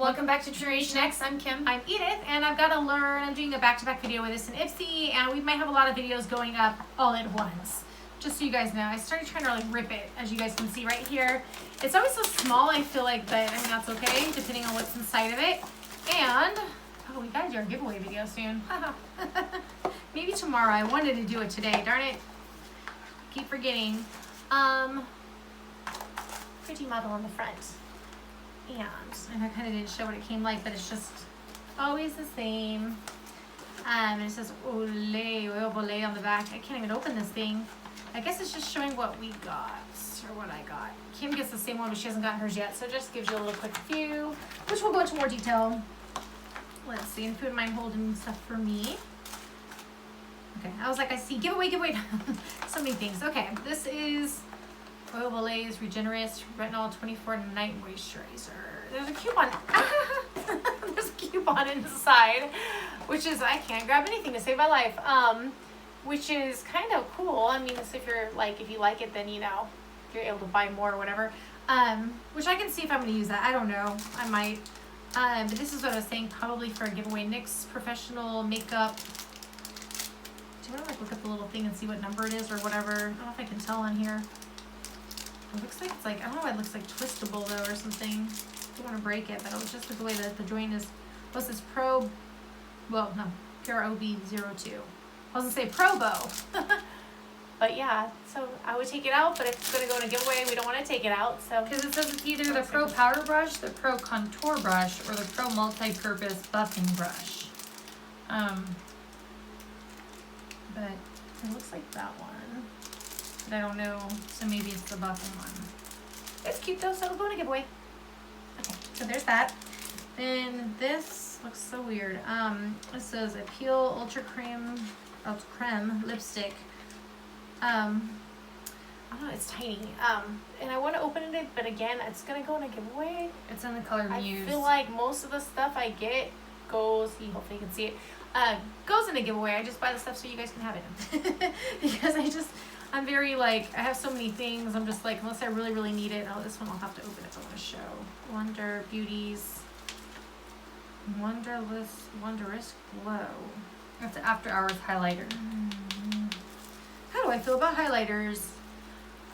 Welcome back to Generation X. I'm Kim. I'm Edith, and I've got to learn. I'm doing a back-to-back video with this and Ipsy, and we might have a lot of videos going up all at once. Just so you guys know, I started trying to like rip it, as you guys can see right here. It's always so small, I feel like, but I mean, that's okay, depending on what's inside of it. And, oh, we gotta do our giveaway video soon. Maybe tomorrow. I wanted to do it today, darn it. Keep forgetting. Pretty model on the front. And I kind of didn't show what it came like, but it's just always the same. And it says Olé, Oil Bolé on the back. I can't even open this thing. I guess it's just showing what we got, or what I got. Kim gets the same one, but she hasn't gotten hers yet, so it just gives you a little quick view, which we'll go into more detail. Let's see, and food mine holding stuff for me. Okay, I was like, I see giveaway. So many things. Okay, this is Oil Bolay's Regenerist Retinol 24 Night Moisturizer. There's a coupon. There's a coupon inside, which is, I can't grab anything to save my life. Which is kind of cool. I mean, if you're like, if you like it, then you know, you're able to buy more or whatever. Which I can see if I'm going to use that. I don't know. I might. But this is what I was saying, probably for a giveaway. NYX Professional Makeup. Do you want to like look at the little thing and see what number it is or whatever? I don't know if I can tell on here. It looks like it's like, I don't know why it looks like twistable though or something. I don't want to break it, but it was just the way that the joint is. What's this? PROB02. I was going to say Probo. But yeah, so I would take it out, but if it's going to go in a giveaway, we don't want to take it out. So because it says it's either the Pro Powder Brush, the Pro Contour Brush, or the Pro Multi-Purpose Buffing Brush. But it looks like that one. But I don't know, so maybe it's the buffing one. It's cute though, so it'll go in a giveaway. Okay, so there's that. Then this looks so weird. It says Appeal Ultra Creme lipstick. I don't know, it's tiny. And I want to open it, but again, it's gonna go in a giveaway. It's in the color Muse. I feel like most of the stuff I get goes, hopefully you can see it, goes in a giveaway. I just buy the stuff so you guys can have it. Because I'm very like, I have so many things. I'm just like, unless I really need it. Oh, this one I'll have to open if I want to show. Wonder Beauty's Wondrous Glow. That's an after hours highlighter. How do I feel about highlighters?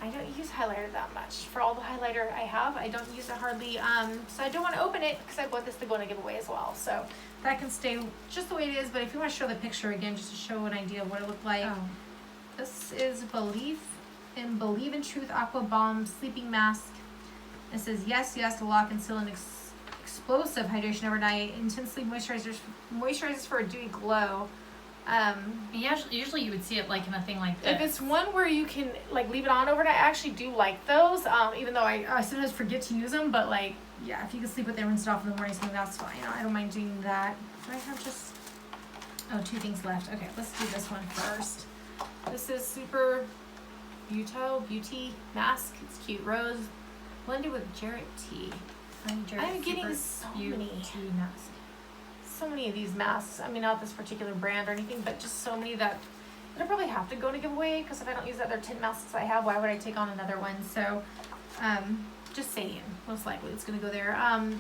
I don't use highlighter that much. For all the highlighter I have, I don't use it hardly. So I don't want to open it because I want this to go in a giveaway as well. So that can stay just the way it is. But if you want to show the picture again, just to show an idea of what it looked like. Oh. This is Believe in Truth Aqua Bomb Sleeping Mask. It says yes, lock and seal an explosive hydration overnight. Intensely moisturizes for a dewy glow. Usually you would see it like in a thing like this. If it's one where you can like leave it on overnight, I actually do like those. Even though I sometimes forget to use them, but like, yeah, if you can sleep with it, rinse it off in the morning, something, that's fine. I don't mind doing that. Do I have just, two things left. Okay, let's do this one first. This is Super Beauty Mask. It's cute. Rose blended with Jarrett tea. I'm getting so many. Mask. So many of these masks. I mean, not this particular brand or anything, but just so many that I probably have to go to giveaway because if I don't use that other 10 masks I have, why would I take on another one? So, just saying, most likely it's going to go there.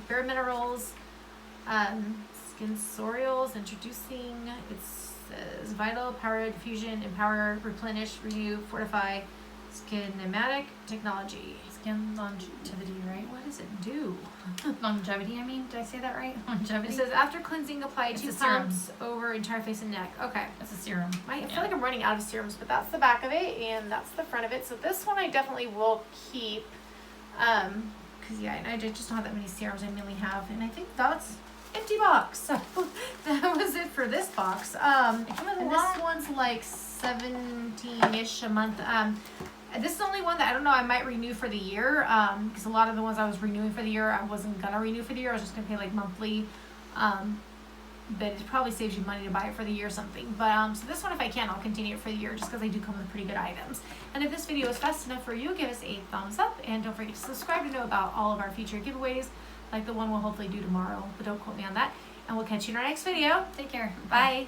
Bare Minerals, Sensorials, introducing, it says Vital Power Diffusion, Empower, Replenish, Renew, Fortify, Skinematic Technology. Skin longevity, right? What does it do? Longevity, I mean. Did I say that right? Longevity. It says after cleansing, apply 2 pumps over entire face and neck. Okay. That's a serum. I feel like I'm running out of serums, but that's the back of it and that's the front of it. So this one I definitely will keep. Because yeah, I just don't have that many serums. I mainly have, and I think that's empty box. So that was it for this box. And this one's like $17-ish a month. This is the only one that I don't know, I might renew for the year, because a lot of the ones I was renewing for the year, I wasn't going to renew for the year. I was just going to pay like monthly, but it probably saves you money to buy it for the year or something. But so this one, if I can, I'll continue it for the year just because they do come with pretty good items. And if this video is fast enough for you, give us a thumbs up, and don't forget to subscribe to know about all of our future giveaways, like the one we'll hopefully do tomorrow, but don't quote me on that. And we'll catch you in our next video. Take care. Bye. Bye.